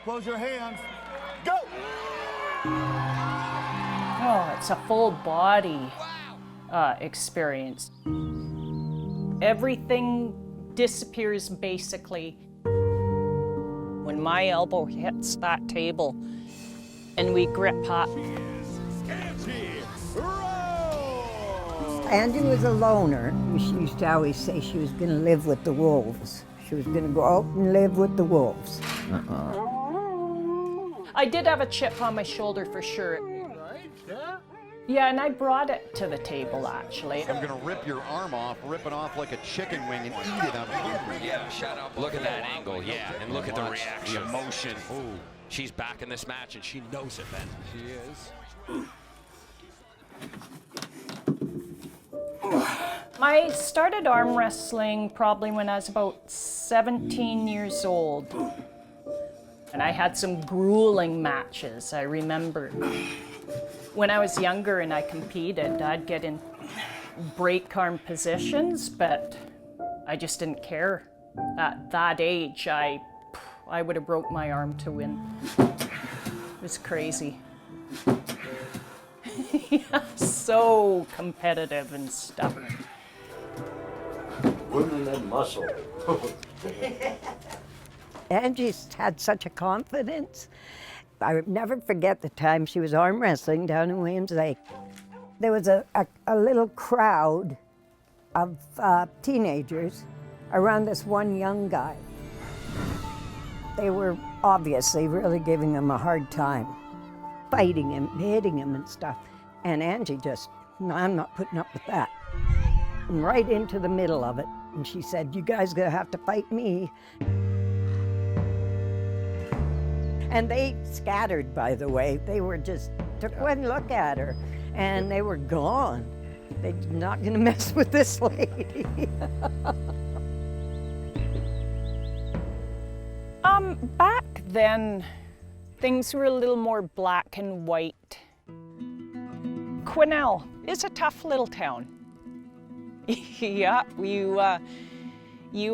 Close your hands. Go! Oh, it's a full body experience. Everything disappears basically when my elbow hits that table and we grip up. Angie Rose! Angie was a loner. She used to always say she was going to live with the wolves. She was going to go out and live with the wolves. I did have a chip on my shoulder for sure. Yeah, and I brought it to the table, actually. I'm gonna rip your arm off, rip it off like a chicken wing and eat it. I'm hungry. Yeah, shut up. Look at that angle, yeah, and look at the Watch reaction. the emotion. Ooh, she's back in this match and she knows it, Ben. She is. I started arm wrestling probably when I was about 17 years old. And I had some grueling matches, I remember. When I was younger and I competed, I'd get in break arm positions, but I just didn't care. At that age, I would have broke my arm to win. It was crazy. Yeah, so competitive and stubborn. Women and muscle. Angie's had such a confidence. I would never forget the time she was arm wrestling down in Williams Lake. There was a little crowd of teenagers around this one young guy. They were obviously really giving him a hard time, fighting him, hitting him and stuff. And Angie just, no, I'm not putting up with that. And right into the middle of it. And she said, you guys are gonna have to fight me. And they scattered, by the way. They were just, took one look at her and they were gone. They're not gonna mess with this lady. Back then, things were a little more black and white. Quesnel is a tough little town. Yeah, you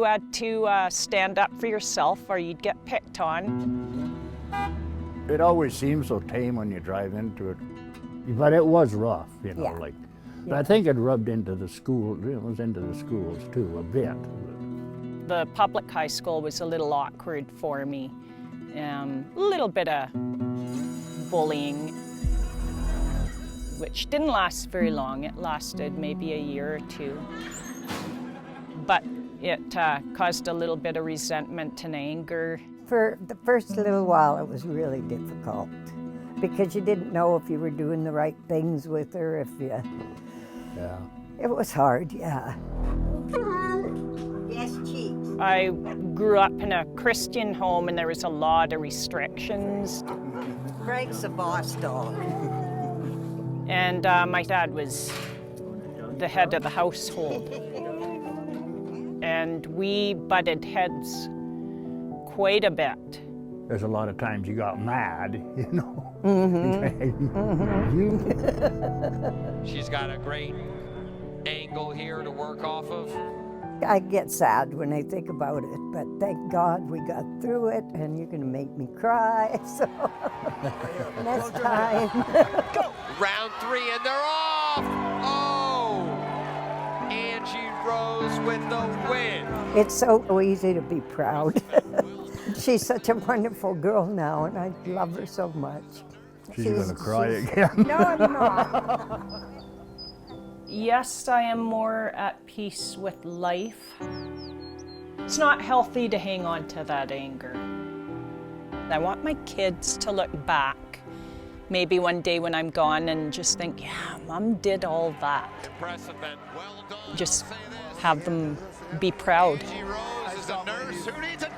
had to stand up for yourself or you'd get picked on. It always seems so tame when you drive into it, but it was rough, you know, Yeah. like. But I think it rubbed into the school. It was into the schools too a bit. The public high school was a little awkward for me. A little bit of bullying, which didn't last very long. It lasted maybe a year or two. But it caused a little bit of resentment and anger. For the first little while, it was really difficult because you didn't know if you were doing the right things with her, if you... Yeah. It was hard, yeah. Yes, cheeks. I grew up in a Christian home and there was a lot of restrictions. Greg's a boss dog. And my dad was the head of the household. And we butted heads quite a bit. There's a lot of times you got mad, you know. She's got a great angle here to work off of. I get sad when I think about it, but thank God we got through it, and you're gonna make me cry, so next time. Round 3 and they're off! Oh! Angie Rose with the win. It's so easy to be proud. She's such a wonderful girl now, and I love her so much. She's gonna cry again. No, I'm not. Yes, I am more at peace with life. It's not healthy to hang on to that anger. I want my kids to look back, maybe one day when I'm gone, and just think, yeah, Mom did all that. Impressive, Ben. Well done. Just have them be proud. Angie Rose is a nurse who needs a